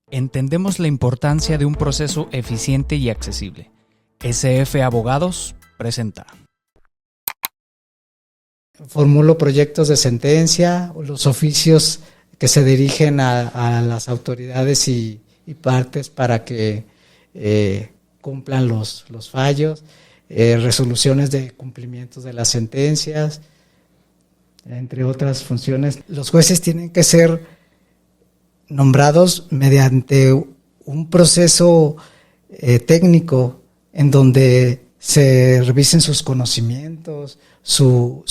Entendemos la importancia de un proceso eficiente y accesible. SF Abogados presenta. Formulo proyectos de sentencia, los oficios que se dirigen a las autoridades y partes para que cumplan los fallos, resoluciones de cumplimientos de las sentencias, entre otras funciones. Los jueces tienen que ser nombrados mediante un proceso técnico en donde se revisen sus conocimientos, su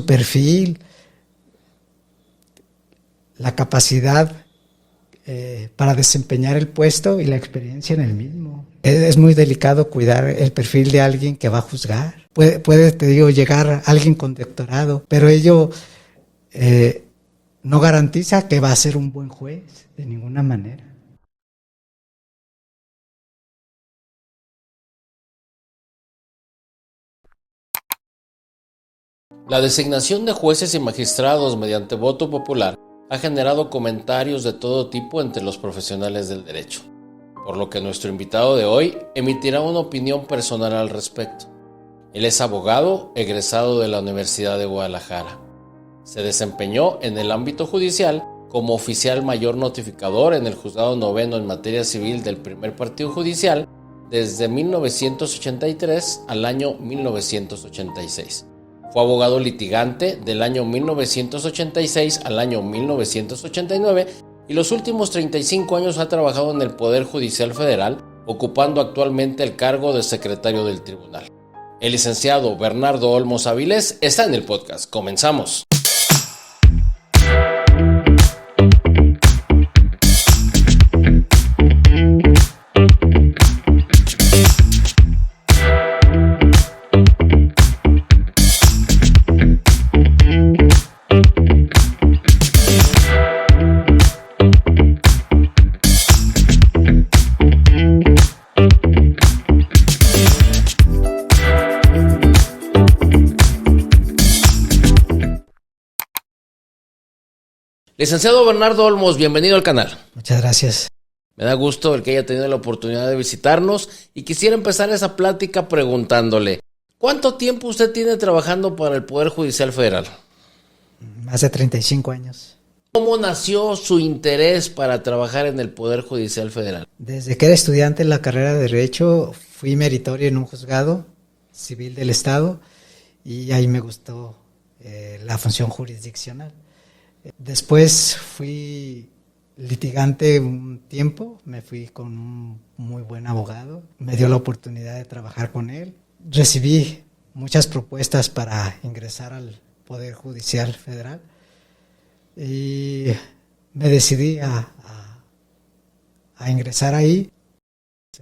perfil, la capacidad para desempeñar el puesto y la experiencia en el mismo. Es muy delicado cuidar el perfil de alguien que va a juzgar. Puede, te digo, llegar alguien con doctorado, pero ello no garantiza que va a ser un buen juez, de ninguna manera. La designación de jueces y magistrados mediante voto popular ha generado comentarios de todo tipo entre los profesionales del derecho, por lo que nuestro invitado de hoy emitirá una opinión personal al respecto. Él es abogado egresado de la Universidad de Guadalajara. Se desempeñó en el ámbito judicial como oficial mayor notificador en el Juzgado Noveno en materia civil del primer partido judicial desde 1983 al año 1986. Fue abogado litigante del año 1986 al año 1989 y los últimos 35 años ha trabajado en el Poder Judicial Federal, ocupando actualmente el cargo de secretario del tribunal. El licenciado Bernardo Olmos Avilés está en el podcast. Comenzamos. Licenciado Bernardo Olmos, bienvenido al canal. Muchas gracias. Me da gusto el que haya tenido la oportunidad de visitarnos y quisiera empezar esa plática preguntándole, ¿cuánto tiempo usted tiene trabajando para el Poder Judicial Federal? Más de 35 años. ¿Cómo nació su interés para trabajar en el Poder Judicial Federal? Desde que era estudiante en la carrera de Derecho, fui meritorio en un juzgado civil del Estado y ahí me gustó la función jurisdiccional. Después fui litigante un tiempo, me fui con un muy buen abogado, me dio la oportunidad de trabajar con él. Recibí muchas propuestas para ingresar al Poder Judicial Federal y me decidí a ingresar ahí.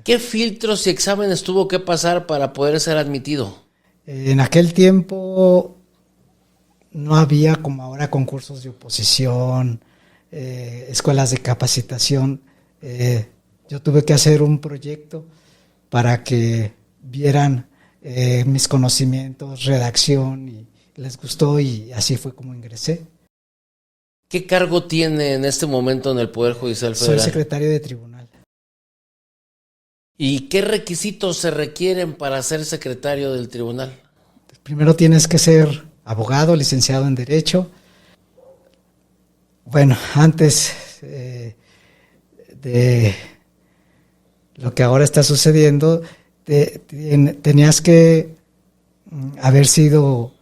¿Qué filtros y exámenes tuvo que pasar para poder ser admitido? En aquel tiempo no había como ahora concursos de oposición, escuelas de capacitación. Yo tuve que hacer un proyecto para que vieran mis conocimientos, redacción, y les gustó y así fue como ingresé. ¿Qué cargo tiene en este momento en el Poder Judicial Federal? Soy secretario de tribunal. ¿Y qué requisitos se requieren para ser secretario del tribunal? Primero tienes que ser abogado, licenciado en Derecho. Bueno, antes de lo que ahora está sucediendo, tenías que haber sido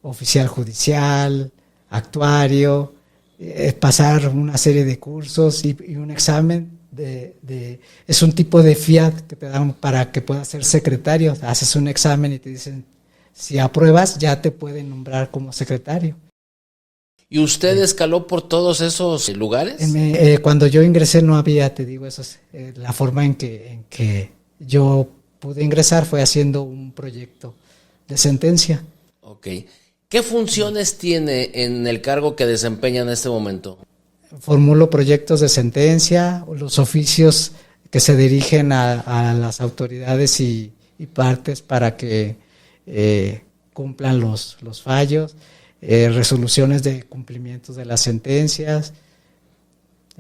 oficial judicial, actuario, pasar una serie de cursos y un examen. Es un tipo de fiat que te dan para que puedas ser secretario. Haces un examen y te dicen, si apruebas, ya te pueden nombrar como secretario. ¿Y usted escaló por todos esos lugares? Cuando yo ingresé no había, te digo, la forma en que yo pude ingresar fue haciendo un proyecto de sentencia. Ok. ¿Qué funciones tiene en el cargo que desempeña en este momento? Formulo proyectos de sentencia, los oficios que se dirigen a las autoridades y partes para que cumplan los fallos, resoluciones de cumplimientos de las sentencias,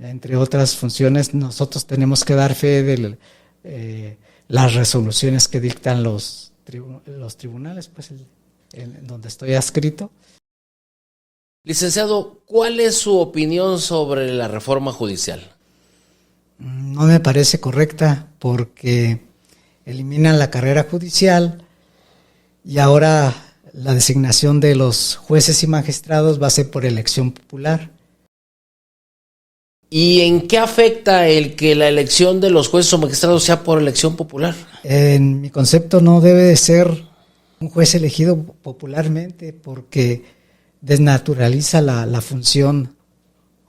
Entre otras funciones, nosotros tenemos que dar fe de las resoluciones que dictan los tribunales, pues en donde estoy adscrito. Licenciado, ¿cuál es su opinión sobre la reforma judicial? No me parece correcta porque eliminan la carrera judicial y ahora la designación de los jueces y magistrados va a ser por elección popular. ¿Y en qué afecta el que la elección de los jueces o magistrados sea por elección popular? En mi concepto no debe de ser un juez elegido popularmente porque desnaturaliza la función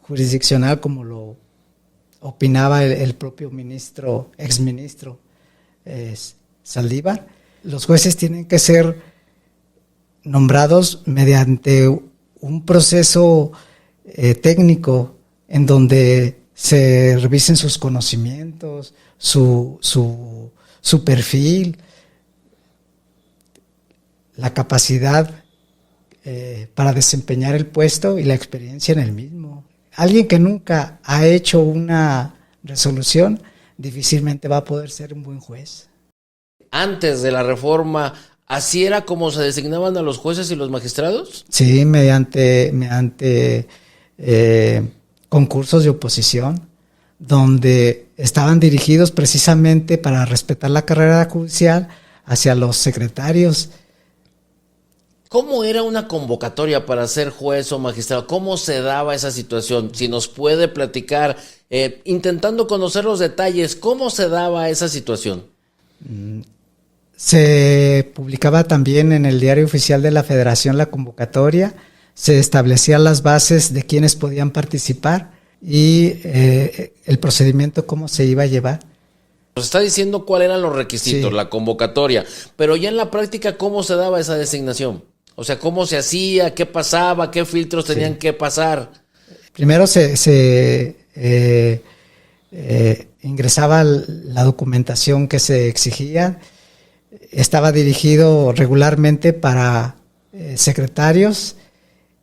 jurisdiccional como lo opinaba el propio exministro Saldívar. Los jueces tienen que ser nombrados mediante un proceso técnico en donde se revisen sus conocimientos, su perfil, la capacidad para desempeñar el puesto y la experiencia en el mismo. Alguien que nunca ha hecho una resolución difícilmente va a poder ser un buen juez. Antes de la reforma, ¿así era como se designaban a los jueces y los magistrados? Sí, mediante concursos de oposición, donde estaban dirigidos precisamente para respetar la carrera judicial hacia los secretarios. ¿Cómo era una convocatoria para ser juez o magistrado? ¿Cómo se daba esa situación? Si nos puede platicar, intentando conocer los detalles, ¿cómo se daba esa situación? Se publicaba también en el Diario Oficial de la Federación la convocatoria, se establecían las bases de quienes podían participar y el procedimiento cómo se iba a llevar. Nos está diciendo cuáles eran los requisitos, sí, la convocatoria, pero ya en la práctica, ¿cómo se daba esa designación? O sea, ¿cómo se hacía? ¿Qué pasaba? ¿Qué filtros tenían que pasar? Primero se ingresaba la documentación que se exigía. Estaba dirigido regularmente para secretarios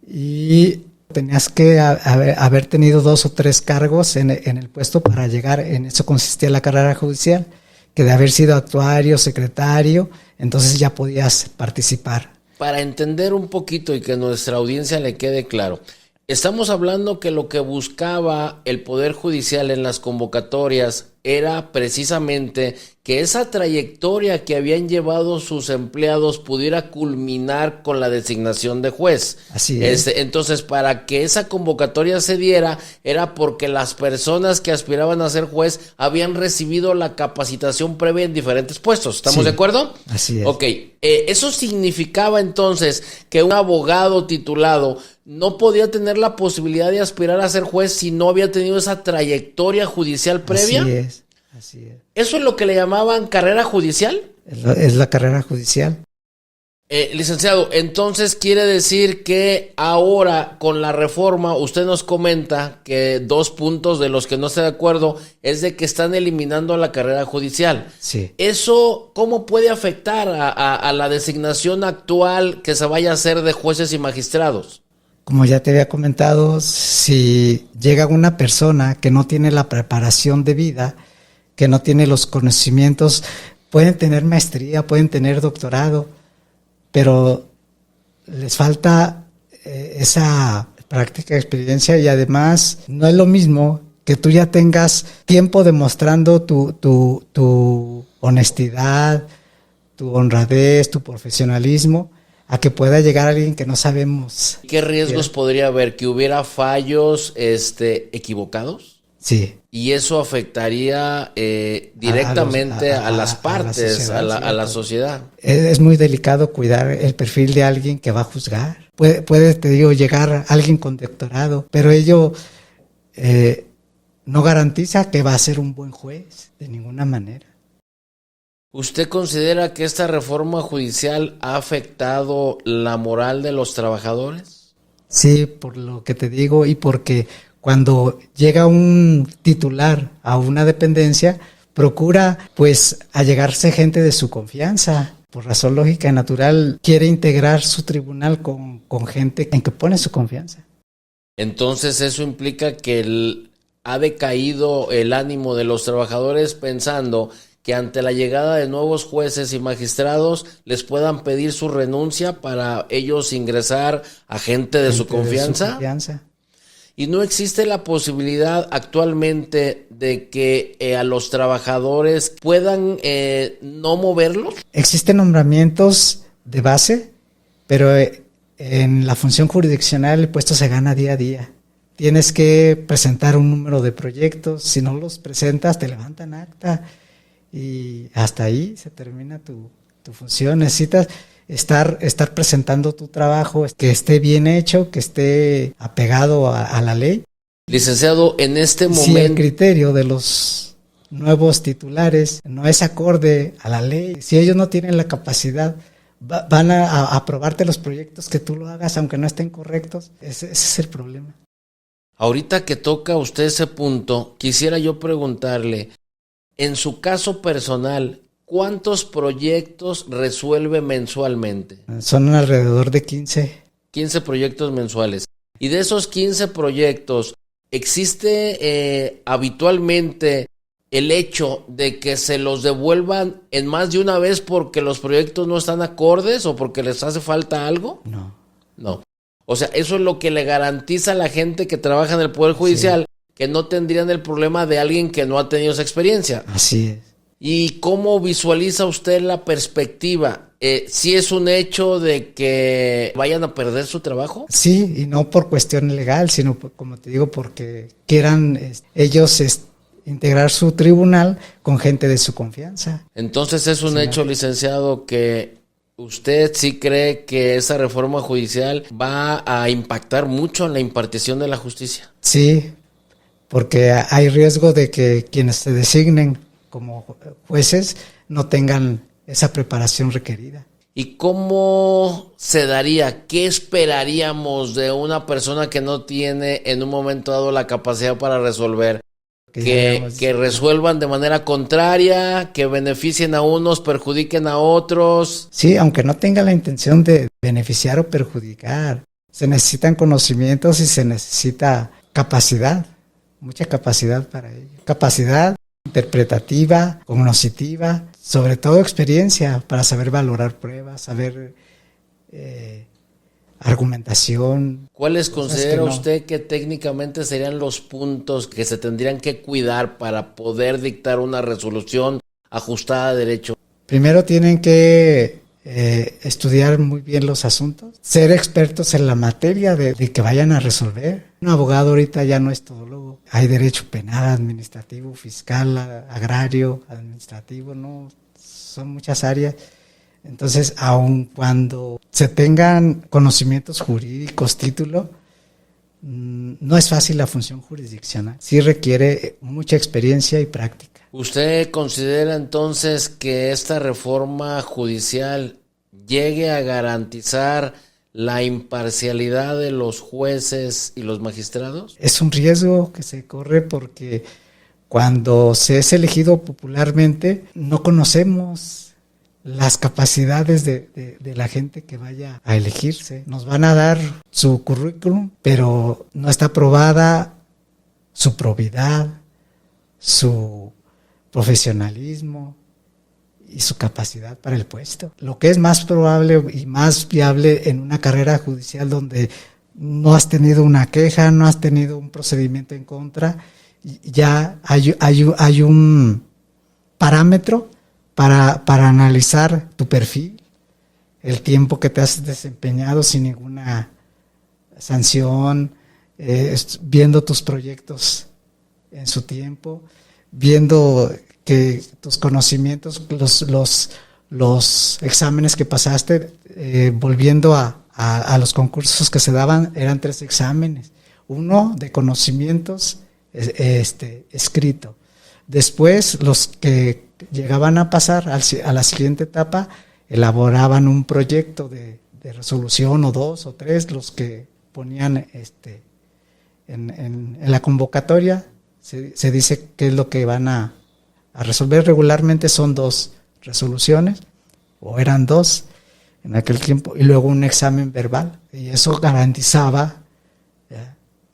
y tenías que haber tenido 2 o 3 cargos en el puesto para llegar. En eso consistía la carrera judicial, que de haber sido actuario, secretario, entonces ya podías participar. Para entender un poquito y que a nuestra audiencia le quede claro, estamos hablando que lo que buscaba el Poder Judicial en las convocatorias era precisamente que esa trayectoria que habían llevado sus empleados pudiera culminar con la designación de juez. Así es. Entonces, para que esa convocatoria se diera, era porque las personas que aspiraban a ser juez habían recibido la capacitación previa en diferentes puestos. ¿Estamos de acuerdo? Así es. Ok, eso significaba entonces que un abogado titulado no podía tener la posibilidad de aspirar a ser juez si no había tenido esa trayectoria judicial previa. Así es. ¿Eso es lo que le llamaban carrera judicial? Es la carrera judicial. Licenciado, entonces quiere decir que ahora con la reforma usted nos comenta que 2 puntos de los que no está de acuerdo es de que están eliminando la carrera judicial. Sí. ¿Eso cómo puede afectar a la designación actual que se vaya a hacer de jueces y magistrados? Como ya te había comentado, si llega una persona que no tiene la preparación debida, que no tiene los conocimientos, pueden tener maestría, pueden tener doctorado, pero les falta esa práctica, experiencia, y además no es lo mismo que tú ya tengas tiempo demostrando tu honestidad, tu honradez, tu profesionalismo, a que pueda llegar alguien que no sabemos. ¿Qué riesgos podría haber? ¿Que hubiera fallos equivocados? Sí. Y eso afectaría directamente a las partes, a la sociedad. Es muy delicado cuidar el perfil de alguien que va a juzgar. Puede, te digo, llegar alguien con doctorado, pero ello no garantiza que va a ser un buen juez, de ninguna manera. ¿Usted considera que esta reforma judicial ha afectado la moral de los trabajadores? Sí, por lo que te digo, y porque cuando llega un titular a una dependencia, procura pues allegarse gente de su confianza. Por razón lógica y natural, quiere integrar su tribunal con gente en que pone su confianza. Entonces eso implica que ha decaído el ánimo de los trabajadores pensando que ante la llegada de nuevos jueces y magistrados les puedan pedir su renuncia para ellos ingresar a gente de su confianza? Y no existe la posibilidad actualmente de que a los trabajadores puedan no moverlos. Existen nombramientos de base, pero en la función jurisdiccional el puesto se gana día a día. Tienes que presentar un número de proyectos, si no los presentas te levantan acta y hasta ahí se termina tu función. Necesitas estar presentando tu trabajo, que esté bien hecho, que esté apegado a la ley. Licenciado, en este momento, si el criterio de los nuevos titulares no es acorde a la ley, si ellos no tienen la capacidad, van a aprobarte los proyectos que tú lo hagas aunque no estén correctos. Ese es el problema. Ahorita que toca usted ese punto, quisiera yo preguntarle, en su caso personal, ¿cuántos proyectos resuelve mensualmente? Son alrededor de 15. 15 proyectos mensuales. Y de esos 15 proyectos, ¿existe habitualmente el hecho de que se los devuelvan en más de una vez porque los proyectos no están acordes o porque les hace falta algo? No. O sea, eso es lo que le garantiza a la gente que trabaja en el Poder Judicial, sí, que no tendrían el problema de alguien que no ha tenido esa experiencia. Así es. ¿Y cómo visualiza usted la perspectiva? ¿Sí es un hecho de que vayan a perder su trabajo? Sí, y no por cuestión legal, sino como te digo, porque quieran ellos integrar su tribunal con gente de su confianza. Entonces es un hecho, licenciado, que ¿usted sí cree que esa reforma judicial va a impactar mucho en la impartición de la justicia? Sí, porque hay riesgo de que quienes se designen como jueces no tengan esa preparación requerida. ¿Y cómo se daría? ¿Qué esperaríamos de una persona que no tiene en un momento dado la capacidad para resolver? Que resuelvan de manera contraria, que beneficien a unos, perjudiquen a otros. Sí, aunque no tenga la intención de beneficiar o perjudicar. Se necesitan conocimientos y se necesita capacidad, mucha capacidad para ello. Capacidad interpretativa, cognoscitiva, sobre todo experiencia para saber valorar pruebas, saber argumentación. ¿Cuáles considera usted que técnicamente serían los puntos que se tendrían que cuidar para poder dictar una resolución ajustada a derecho? Primero tienen que estudiar muy bien los asuntos, ser expertos en la materia de que vayan a resolver. Un abogado ahorita ya no es todólogo. Hay derecho penal, administrativo, fiscal, agrario, administrativo, no, son muchas áreas. Entonces, aun cuando se tengan conocimientos jurídicos, título, no es fácil la función jurisdiccional. Sí requiere mucha experiencia y práctica. ¿Usted considera entonces que esta reforma judicial llegue a garantizar la imparcialidad de los jueces y los magistrados? Es un riesgo que se corre porque cuando se es elegido popularmente no conocemos las capacidades de la gente que vaya a elegirse. Nos van a dar su currículum, pero no está aprobada su probidad, su profesionalismo y su capacidad para el puesto. Lo que es más probable y más viable en una carrera judicial donde no has tenido una queja, no has tenido un procedimiento en contra, ya hay un parámetro para analizar tu perfil, el tiempo que te has desempeñado sin ninguna sanción, viendo tus proyectos en su tiempo, viendo que tus conocimientos, los exámenes que pasaste, volviendo a los concursos que se daban, eran 3 exámenes. Uno de conocimientos escrito. Después, los que llegaban a pasar a la siguiente etapa, elaboraban un proyecto de resolución, o 2 o 3, los que ponían en la convocatoria, se dice qué es lo que van a resolver. Regularmente son 2 resoluciones, o eran 2 en aquel tiempo, y luego un examen verbal, y eso garantizaba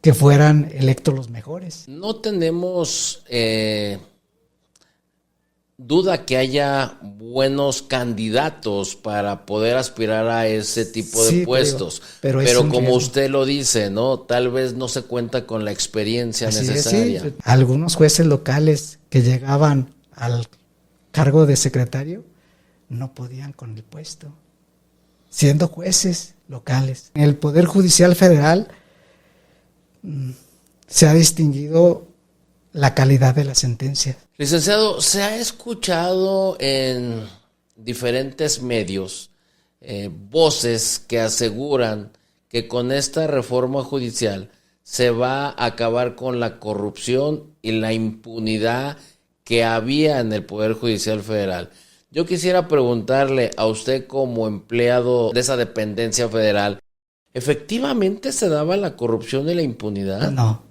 que fueran electos los mejores. No tenemos duda que haya buenos candidatos para poder aspirar a ese tipo de puestos, pero como riesgo. Usted lo dice, ¿no? Tal vez no se cuenta con la experiencia necesaria. Sí. Algunos jueces locales que llegaban al cargo de secretario no podían con el puesto, siendo jueces locales. En el Poder Judicial Federal se ha distinguido la calidad de las sentencias. Licenciado, se ha escuchado en diferentes medios voces que aseguran que con esta reforma judicial se va a acabar con la corrupción y la impunidad que había en el Poder Judicial Federal. Yo quisiera preguntarle a usted como empleado de esa dependencia federal, ¿efectivamente se daba la corrupción y la impunidad? No.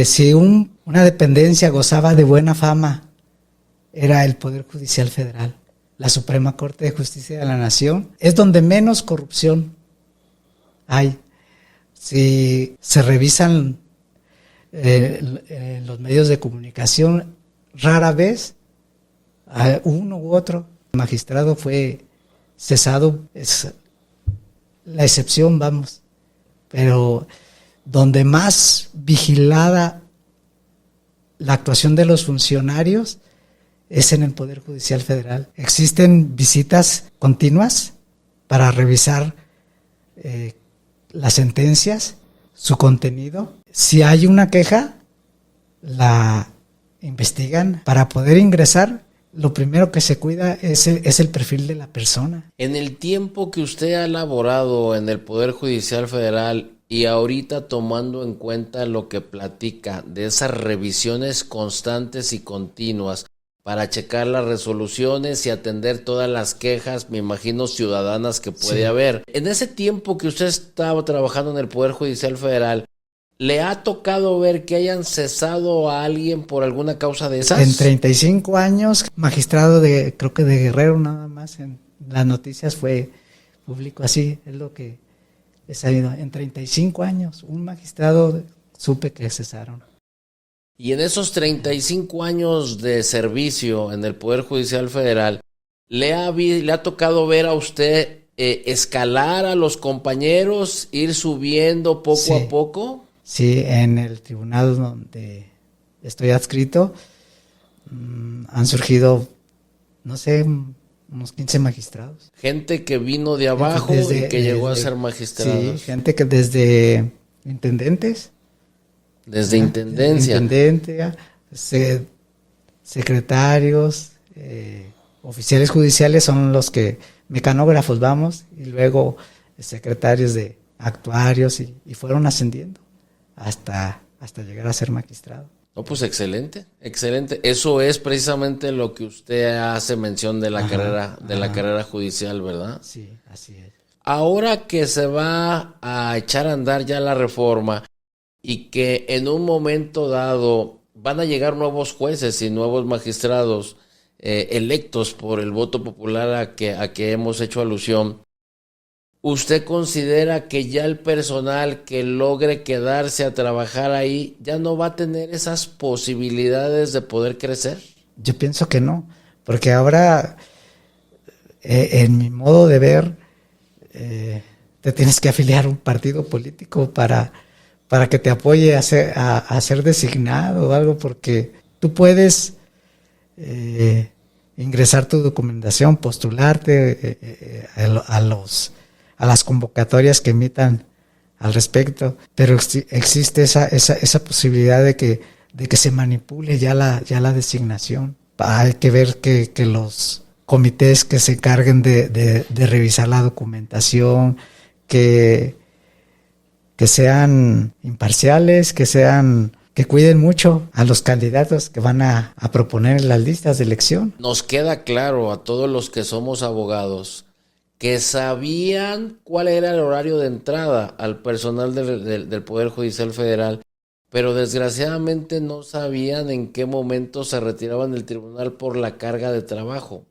Si una dependencia gozaba de buena fama, era el Poder Judicial Federal. La Suprema Corte de Justicia de la Nación es donde menos corrupción hay. Si se revisan los medios de comunicación, rara vez uno u otro magistrado fue cesado. Es la excepción, vamos. Pero donde más vigilada la actuación de los funcionarios es en el Poder Judicial Federal. Existen visitas continuas para revisar las sentencias, su contenido. Si hay una queja, la investigan. Para poder ingresar, lo primero que se cuida es el perfil de la persona. En el tiempo que usted ha laborado en el Poder Judicial Federal y ahorita tomando en cuenta lo que platica de esas revisiones constantes y continuas para checar las resoluciones y atender todas las quejas, me imagino, ciudadanas que puede haber. En ese tiempo que usted estaba trabajando en el Poder Judicial Federal, ¿le ha tocado ver que hayan cesado a alguien por alguna causa de esas? En 35 años, magistrado creo que de Guerrero nada más, en las noticias fue público, así es lo que he sabido. En 35 años, un magistrado supe que cesaron. Y en esos 35 años de servicio en el Poder Judicial Federal, ¿le ha tocado ver a usted escalar a los compañeros, ir subiendo poco a poco? Sí, en el tribunal donde estoy adscrito han surgido, no sé, unos 15 magistrados. Gente que vino de abajo y que llegó a ser magistrados. Sí, gente que desde intendentes. Desde intendencia. Secretarios, oficiales judiciales son los que, mecanógrafos vamos, y luego secretarios de actuarios y fueron ascendiendo hasta llegar a ser magistrado. No, pues excelente, excelente. Eso es precisamente lo que usted hace mención de la carrera judicial, ¿verdad? Sí, así es. Ahora que se va a echar a andar ya la reforma y que en un momento dado van a llegar nuevos jueces y nuevos magistrados electos por el voto popular a que hemos hecho alusión, ¿usted considera que ya el personal que logre quedarse a trabajar ahí ya no va a tener esas posibilidades de poder crecer? Yo pienso que no, porque ahora, en mi modo de ver, te tienes que afiliar a un partido político para que te apoye a ser designado o algo, porque tú puedes ingresar tu documentación, postularte a las convocatorias que emitan al respecto, pero existe esa posibilidad de que se manipule ya la designación. Hay que ver que los comités que se encarguen de revisar la documentación, que sean imparciales, que cuiden mucho a los candidatos que van a proponer en las listas de elección. Nos queda claro a todos los que somos abogados que sabían cuál era el horario de entrada al personal del Poder Judicial Federal, pero desgraciadamente no sabían en qué momento se retiraban del tribunal por la carga de trabajo.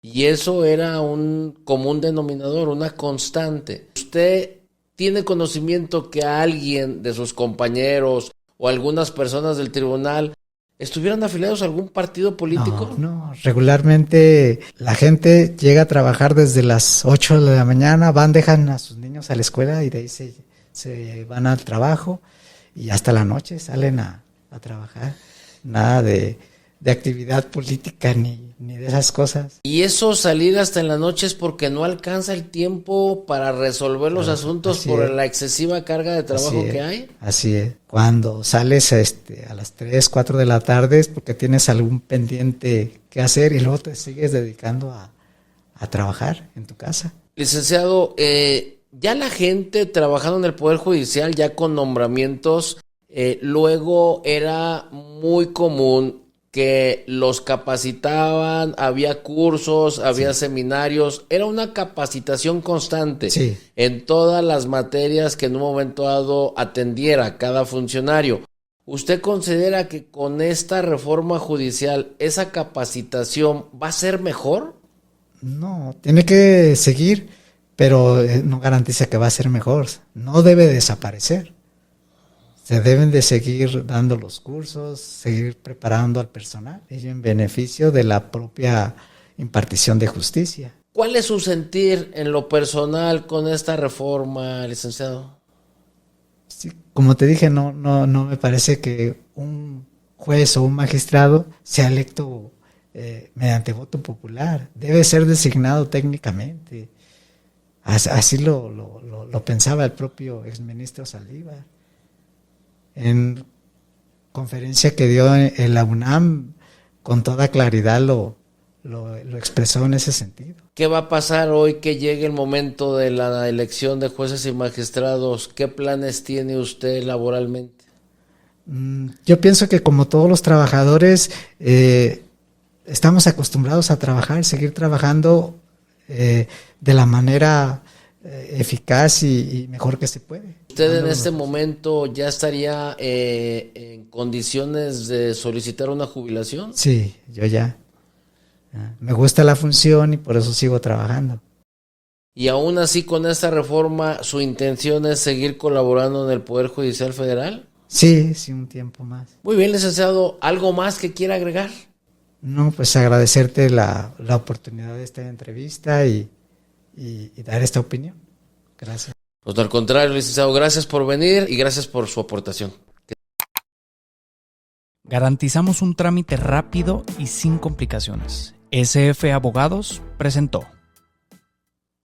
Y eso era un común denominador, una constante. Usted tiene conocimiento que alguien de sus compañeros o algunas personas del tribunal estuvieran afiliados a algún partido político? No, regularmente la gente llega a trabajar desde las 8 de la mañana, dejan a sus niños a la escuela y de ahí se van al trabajo y hasta la noche salen a trabajar. Nada de actividad política ni de esas cosas. Y eso salir hasta en la noche es porque no alcanza el tiempo para resolver los asuntos por la excesiva carga de trabajo que hay. Así es. Cuando sales a las 3, 4 de la tarde es porque tienes algún pendiente que hacer y luego te sigues dedicando a trabajar en tu casa. Licenciado, ya la gente trabajando en el Poder Judicial, ya con nombramientos, luego era muy común que los capacitaban, había cursos, había seminarios, era una capacitación constante en todas las materias que en un momento dado atendiera cada funcionario. ¿Usted considera que con esta reforma judicial esa capacitación va a ser mejor? No, tiene que seguir, pero no garantiza que va a ser mejor. No debe desaparecer. Se deben de seguir dando los cursos, seguir preparando al personal, y en beneficio de la propia impartición de justicia. ¿Cuál es su sentir en lo personal con esta reforma, licenciado? Sí, como te dije, no me parece que un juez o un magistrado sea electo mediante voto popular. Debe ser designado técnicamente. Así lo pensaba el propio exministro Saldívar. En conferencia que dio en la UNAM, con toda claridad lo expresó en ese sentido. ¿Qué va a pasar hoy que llegue el momento de la elección de jueces y magistrados? ¿Qué planes tiene usted laboralmente? Yo pienso que como todos los trabajadores, estamos acostumbrados a trabajar, seguir trabajando de la manera eficaz y mejor que se puede. ¿Usted en este momento ya estaría en condiciones de solicitar una jubilación? Sí, yo ya. Me gusta la función y por eso sigo trabajando. ¿Y aún así con esta reforma su intención es seguir colaborando en el Poder Judicial Federal? Sí, un tiempo más. Muy bien, licenciado. ¿Algo más que quiera agregar? No, pues agradecerte la oportunidad de esta entrevista y dar esta opinión. Gracias. Pues al contrario, licenciado, gracias por venir y gracias por su aportación. Garantizamos un trámite rápido y sin complicaciones. SF Abogados presentó.